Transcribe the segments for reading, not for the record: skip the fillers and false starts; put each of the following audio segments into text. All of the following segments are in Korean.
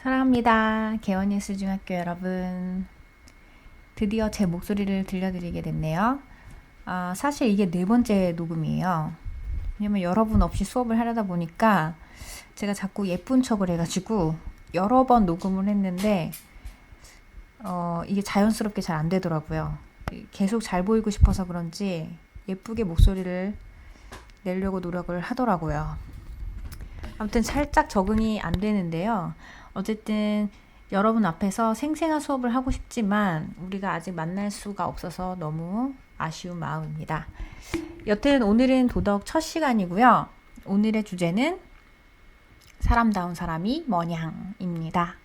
사랑합니다. 개원예술중학교 여러분. 드디어 제 목소리를 들려드리게 됐네요. 사실 이게 네 번째 녹음이에요. 왜냐면 여러분 없이 수업을 하려다 보니까 제가 자꾸 예쁜 척을 해가지고 여러 번 녹음을 했는데 이게 자연스럽게 잘 안 되더라고요. 계속 잘 보이고 싶어서 그런지 예쁘게 목소리를 내려고 노력을 하더라고요. 아무튼 살짝 적응이 안 되는데요. 어쨌든 여러분 앞에서 생생한 수업을 하고 싶지만 우리가 아직 만날 수가 없어서 너무 아쉬운 마음입니다. 여튼 오늘은 도덕 첫 시간이고요. 오늘의 주제는 사람다운 사람이 뭐냥입니다.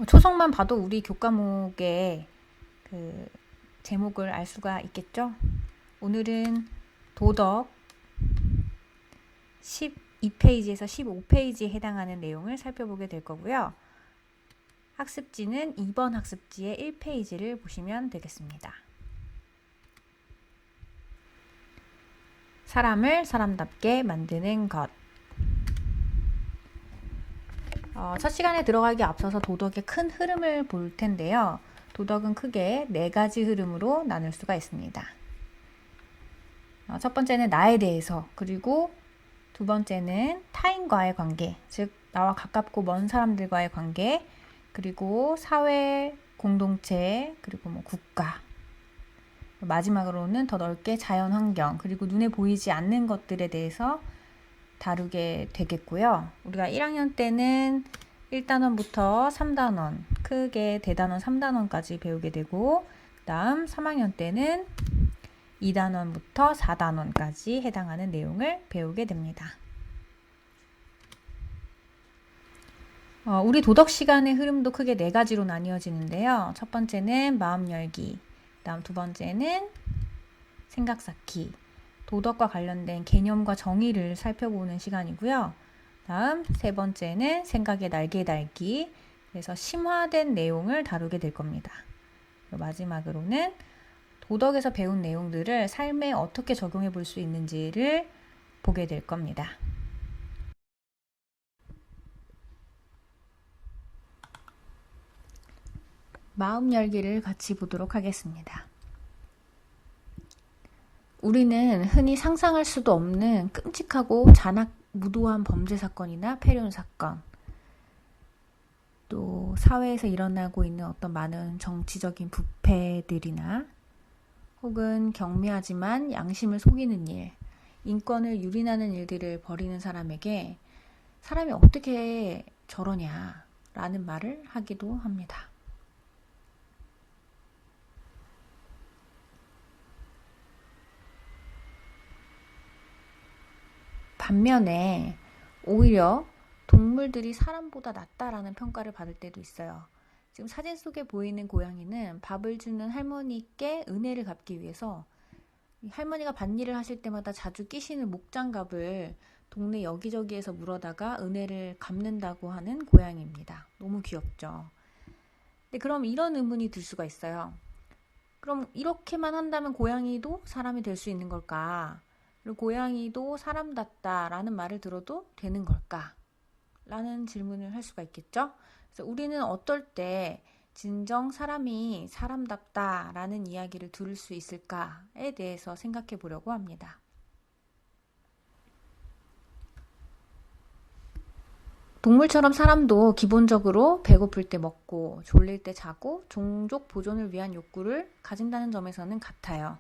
초성만 봐도 우리 교과목의 그 제목을 알 수가 있겠죠? 오늘은 도덕 12페이지에서 15페이지에 해당하는 내용을 살펴보게 될 거고요. 학습지는 2번 학습지의 1페이지를 보시면 되겠습니다. 사람을 사람답게 만드는 것. 첫 시간에 들어가기 앞서서 도덕의 큰 흐름을 볼 텐데요. 도덕은 크게 4가지 흐름으로 나눌 수가 있습니다. 첫 번째는 나에 대해서, 그리고 두 번째는 타인과의 관계, 즉 나와 가깝고 먼 사람들과의 관계, 그리고 사회, 공동체, 그리고 국가. 마지막으로는 더 넓게 자연 환경, 그리고 눈에 보이지 않는 것들에 대해서 다루게 되겠고요. 우리가 1학년 때는 1단원부터 3단원, 크게 대단원 3단원까지 배우게 되고, 다음 3학년 때는 2단원부터 4단원까지 해당하는 내용을 배우게 됩니다. 우리 도덕 시간의 흐름도 크게 4가지로 나뉘어지는데요. 첫 번째는 마음 열기, 다음 두 번째는 생각 쌓기, 도덕과 관련된 개념과 정의를 살펴보는 시간이고요. 다음 세 번째는 생각의 날개 달기, 그래서 심화된 내용을 다루게 될 겁니다. 마지막으로는 도덕에서 배운 내용들을 삶에 어떻게 적용해 볼 수 있는지를 보게 될 겁니다. 마음 열기를 같이 보도록 하겠습니다. 우리는 흔히 상상할 수도 없는 끔찍하고 무도한 범죄 사건이나 폐륜 사건, 또 사회에서 일어나고 있는 어떤 많은 정치적인 부패들이나 혹은 경미하지만 양심을 속이는 일, 인권을 유린하는 일들을 벌이는 사람에게 사람이 어떻게 저러냐 라는 말을 하기도 합니다. 반면에 오히려 동물들이 사람보다 낫다라는 평가를 받을 때도 있어요. 지금 사진 속에 보이는 고양이는 밥을 주는 할머니께 은혜를 갚기 위해서 할머니가 밭일을 하실 때마다 자주 끼시는 목장갑을 동네 여기저기에서 물어다가 은혜를 갚는다고 하는 고양이입니다. 너무 귀엽죠? 근데 그럼 이런 의문이 들 수가 있어요. 그럼 이렇게만 한다면 고양이도 사람이 될 수 있는 걸까? 그리고 고양이도 사람답다라는 말을 들어도 되는 걸까? 라는 질문을 할 수가 있겠죠? 그래서 우리는 어떨 때 진정 사람이 사람답다라는 이야기를 들을 수 있을까에 대해서 생각해 보려고 합니다. 동물처럼 사람도 기본적으로 배고플 때 먹고 졸릴 때 자고 종족 보존을 위한 욕구를 가진다는 점에서는 같아요.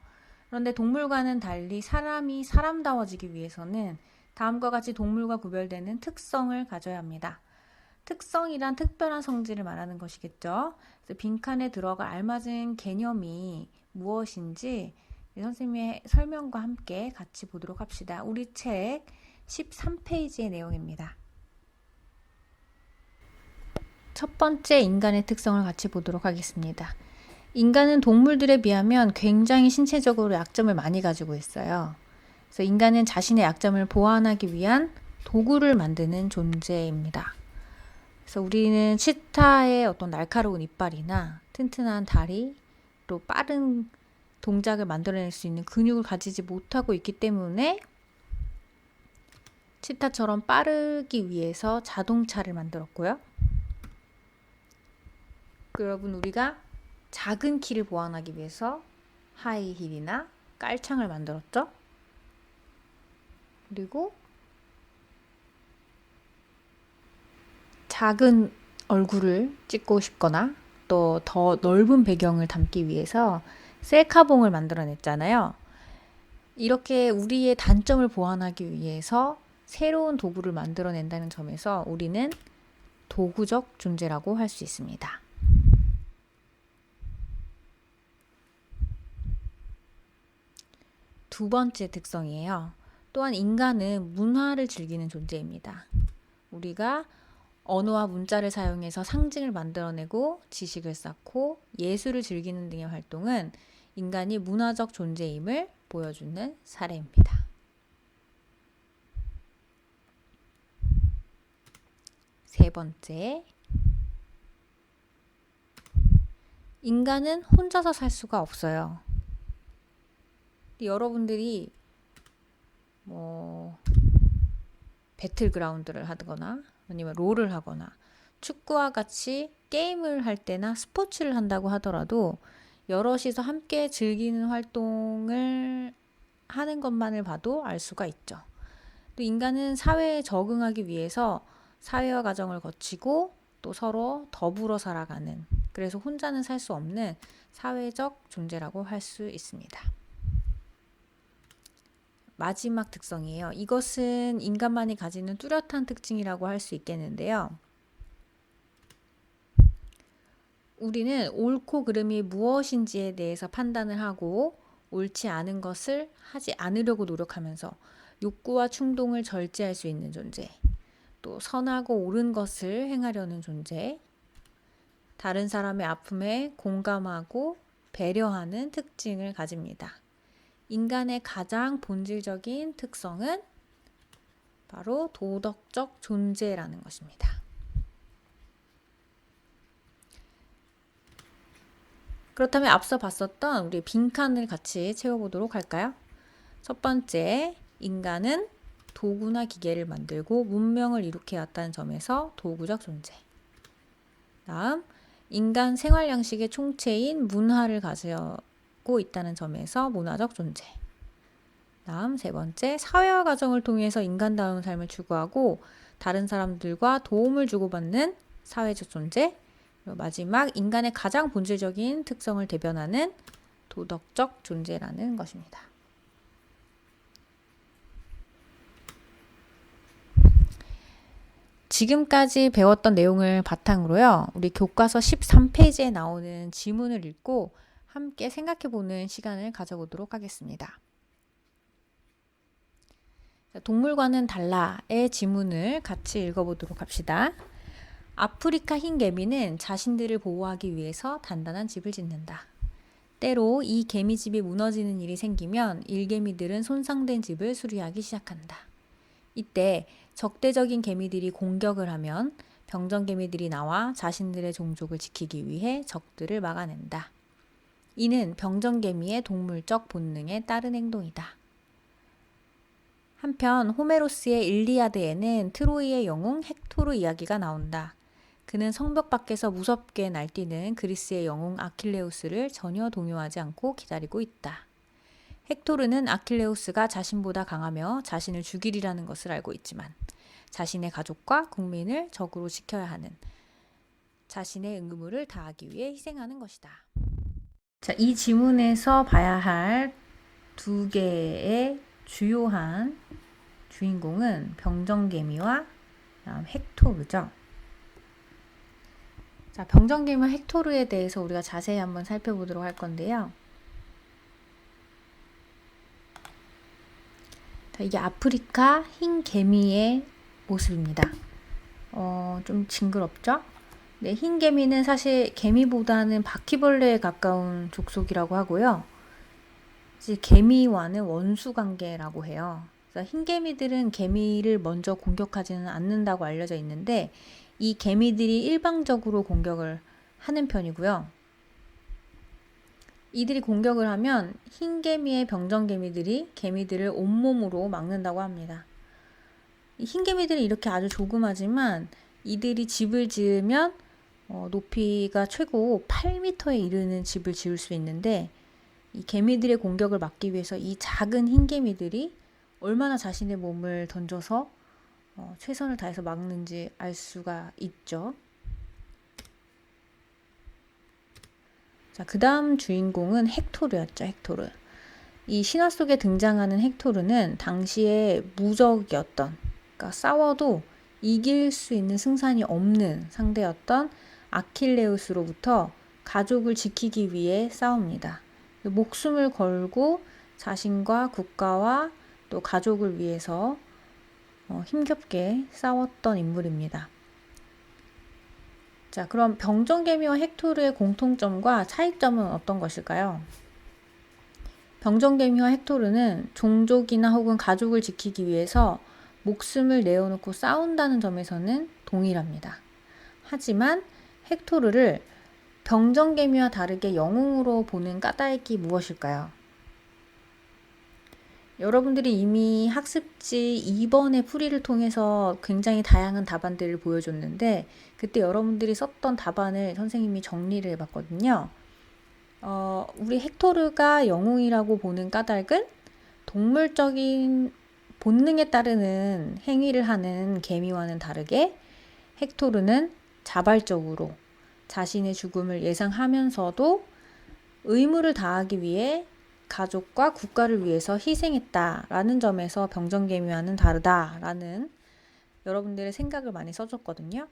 그런데 동물과는 달리 사람이 사람다워지기 위해서는 다음과 같이 동물과 구별되는 특성을 가져야 합니다. 특성이란 특별한 성질을 말하는 것이겠죠. 그래서 빈칸에 들어갈 알맞은 개념이 무엇인지 선생님의 설명과 함께 같이 보도록 합시다. 우리 책 13페이지의 내용입니다. 첫 번째 인간의 특성을 같이 보도록 하겠습니다. 인간은 동물들에 비하면 굉장히 신체적으로 약점을 많이 가지고 있어요. 그래서 인간은 자신의 약점을 보완하기 위한 도구를 만드는 존재입니다. 그래서 우리는 치타의 어떤 날카로운 이빨이나 튼튼한 다리, 또 빠른 동작을 만들어낼 수 있는 근육을 가지지 못하고 있기 때문에 치타처럼 빠르기 위해서 자동차를 만들었고요. 여러분, 우리가 작은 키를 보완하기 위해서 하이힐이나 깔창을 만들었죠. 그리고 작은 얼굴을 찍고 싶거나 또 더 넓은 배경을 담기 위해서 셀카봉을 만들어냈잖아요. 이렇게 우리의 단점을 보완하기 위해서 새로운 도구를 만들어낸다는 점에서 우리는 도구적 존재라고 할 수 있습니다. 두 번째 특성이에요. 또한 인간은 문화를 즐기는 존재입니다. 우리가 언어와 문자를 사용해서 상징을 만들어내고 지식을 쌓고 예술을 즐기는 등의 활동은 인간이 문화적 존재임을 보여주는 사례입니다. 세 번째, 인간은 혼자서 살 수가 없어요. 여러분들이 배틀그라운드를 하거나 아니면 롤을 하거나 축구와 같이 게임을 할 때나 스포츠를 한다고 하더라도 여럿이서 함께 즐기는 활동을 하는 것만을 봐도 알 수가 있죠. 또 인간은 사회에 적응하기 위해서 사회화 과정을 거치고 또 서로 더불어 살아가는, 그래서 혼자는 살 수 없는 사회적 존재라고 할 수 있습니다. 마지막 특성이에요. 이것은 인간만이 가지는 뚜렷한 특징이라고 할 수 있겠는데요. 우리는 옳고 그름이 무엇인지에 대해서 판단을 하고 옳지 않은 것을 하지 않으려고 노력하면서 욕구와 충동을 절제할 수 있는 존재, 또 선하고 옳은 것을 행하려는 존재, 다른 사람의 아픔에 공감하고 배려하는 특징을 가집니다. 인간의 가장 본질적인 특성은 바로 도덕적 존재라는 것입니다. 그렇다면 앞서 봤었던 우리 빈칸을 같이 채워보도록 할까요? 첫 번째, 인간은 도구나 기계를 만들고 문명을 이룩해 왔다는 점에서 도구적 존재. 다음, 인간 생활 양식의 총체인 문화를 가지고 있다는 점에서 문화적 존재. 다음, 세 번째, 사회화 과정을 통해서 인간다운 삶을 추구하고 다른 사람들과 도움을 주고받는 사회적 존재. 그리고 마지막, 인간의 가장 본질적인 특성을 대변하는 도덕적 존재라는 것입니다. 지금까지 배웠던 내용을 바탕으로요, 우리 교과서 13페이지에 나오는 지문을 읽고 함께 생각해보는 시간을 가져보도록 하겠습니다. 동물과는 달라의 지문을 같이 읽어보도록 합시다. 아프리카 흰 개미는 자신들을 보호하기 위해서 단단한 집을 짓는다. 때로 이 개미집이 무너지는 일이 생기면 일개미들은 손상된 집을 수리하기 시작한다. 이때 적대적인 개미들이 공격을 하면 병정개미들이 나와 자신들의 종족을 지키기 위해 적들을 막아낸다. 이는 병정개미의 동물적 본능에 따른 행동이다. 한편 호메로스의 일리아드에는 트로이의 영웅 헥토르 이야기가 나온다. 그는 성벽 밖에서 무섭게 날뛰는 그리스의 영웅 아킬레우스를 전혀 동요하지 않고 기다리고 있다. 헥토르는 아킬레우스가 자신보다 강하며 자신을 죽이리라는 것을 알고 있지만 자신의 가족과 국민을 적으로 지켜야 하는 자신의 의무를 다하기 위해 희생하는 것이다. 자, 이 지문에서 봐야 할 두 개의 주요한 주인공은 병정개미와 헥토르죠. 자, 병정개미와 헥토르에 대해서 우리가 자세히 한번 살펴보도록 할 건데요. 자, 이게 아프리카 흰 개미의 모습입니다. 좀 징그럽죠? 네, 흰 개미는 사실 개미보다는 바퀴벌레에 가까운 족속이라고 하고요. 개미와는 원수 관계라고 해요. 그래서 흰 개미들은 개미를 먼저 공격하지는 않는다고 알려져 있는데 이 개미들이 일방적으로 공격을 하는 편이고요. 이들이 공격을 하면 흰 개미의 병정개미들이 개미들을 온몸으로 막는다고 합니다. 이 흰개미들이 이렇게 아주 조그마지만 이들이 집을 지으면 높이가 최고 8m에 이르는 집을 지을 수 있는데, 이 개미들의 공격을 막기 위해서 이 작은 흰개미들이 얼마나 자신의 몸을 던져서 최선을 다해서 막는지 알 수가 있죠. 자, 그 다음 주인공은 헥토르였죠. 헥토르. 이 신화 속에 등장하는 헥토르는 당시에 무적이었던, 그러니까 싸워도 이길 수 있는 승산이 없는 상대였던 아킬레우스로부터 가족을 지키기 위해 싸웁니다. 목숨을 걸고 자신과 국가와 또 가족을 위해서 힘겹게 싸웠던 인물입니다. 자, 그럼 병정개미와 헥토르의 공통점과 차이점은 어떤 것일까요? 병정개미와 헥토르는 종족이나 혹은 가족을 지키기 위해서 목숨을 내어놓고 싸운다는 점에서는 동일합니다. 하지만 헥토르를 병정개미와 다르게 영웅으로 보는 까닭이 무엇일까요? 여러분들이 이미 학습지 2번의 풀이를 통해서 굉장히 다양한 답안들을 보여줬는데, 그때 여러분들이 썼던 답안을 선생님이 정리를 해봤거든요. 우리 헥토르가 영웅이라고 보는 까닭은 동물적인 본능에 따르는 행위를 하는 개미와는 다르게 헥토르는 자발적으로 자신의 죽음을 예상하면서도 의무를 다하기 위해 가족과 국가를 위해서 희생했다라는 점에서 병정개미와는 다르다라는 여러분들의 생각을 많이 써줬거든요.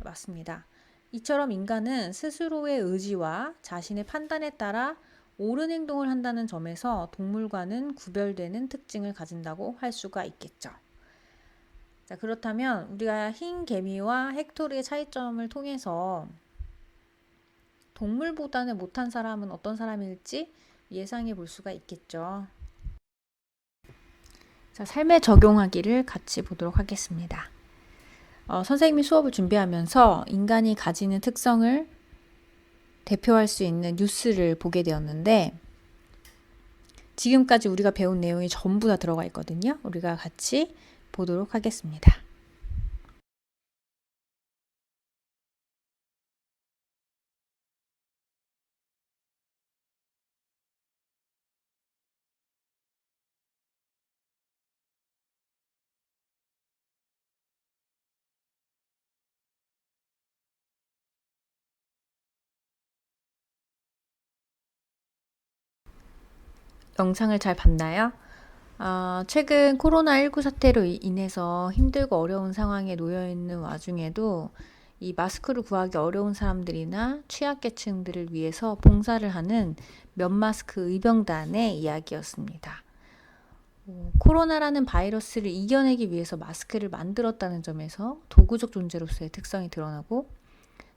맞습니다. 이처럼 인간은 스스로의 의지와 자신의 판단에 따라 옳은 행동을 한다는 점에서 동물과는 구별되는 특징을 가진다고 할 수가 있겠죠. 자, 그렇다면 우리가 흰 개미와 헥토르의 차이점을 통해서 동물보다는 못한 사람은 어떤 사람일지 예상해 볼 수가 있겠죠. 자, 삶에 적용하기를 같이 보도록 하겠습니다. 선생님이 수업을 준비하면서 인간이 가지는 특성을 대표할 수 있는 뉴스를 보게 되었는데, 지금까지 우리가 배운 내용이 전부 다 들어가 있거든요. 우리가 같이 보도록 하겠습니다. 영상을 잘 봤나요? 최근 코로나19 사태로 인해서 힘들고 어려운 상황에 놓여 있는 와중에도 이 마스크를 구하기 어려운 사람들이나 취약계층들을 위해서 봉사를 하는 면마스크 의병단의 이야기였습니다. 코로나라는 바이러스를 이겨내기 위해서 마스크를 만들었다는 점에서 도구적 존재로서의 특성이 드러나고,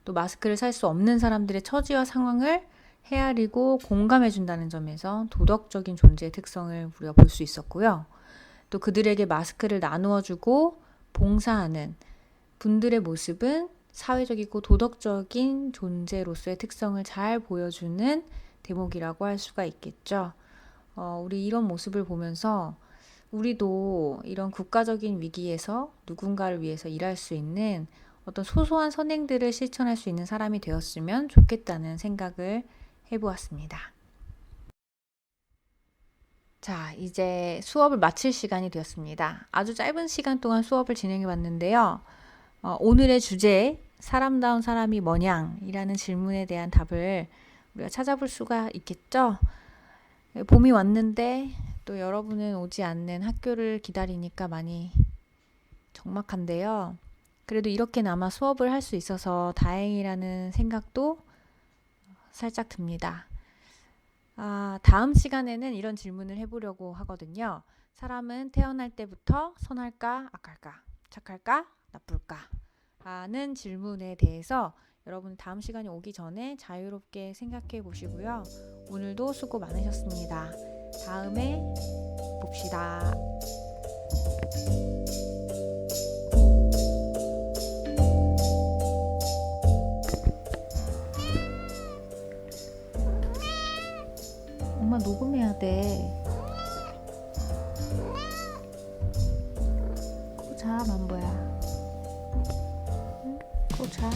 또 마스크를 살 수 없는 사람들의 처지와 상황을 헤아리고 공감해준다는 점에서 도덕적인 존재의 특성을 우리가 볼 수 있었고요. 또 그들에게 마스크를 나누어주고 봉사하는 분들의 모습은 사회적이고 도덕적인 존재로서의 특성을 잘 보여주는 대목이라고 할 수가 있겠죠. 우리 이런 모습을 보면서 우리도 이런 국가적인 위기에서 누군가를 위해서 일할 수 있는 어떤 소소한 선행들을 실천할 수 있는 사람이 되었으면 좋겠다는 생각을 해보았습니다. 자, 이제 수업을 마칠 시간이 되었습니다. 아주 짧은 시간 동안 수업을 진행해 봤는데요. 오늘의 주제, 사람다운 사람이 뭐냥? 이라는 질문에 대한 답을 우리가 찾아볼 수가 있겠죠? 봄이 왔는데 또 여러분은 오지 않는 학교를 기다리니까 많이 적막한데요. 그래도 이렇게나마 수업을 할 수 있어서 다행이라는 생각도 살짝 듭니다. 다음 시간에는 이런 질문을 해보려고 하거든요. 사람은 태어날 때부터 선할까, 악할까, 착할까, 나쁠까? 라는 질문에 대해서 여러분 다음 시간이 오기 전에 자유롭게 생각해 보시고요. 오늘도 수고 많으셨습니다. 다음에 봅시다. 엄마 녹음해야 돼. 잘 자, 만보야. 응? 꼭 자.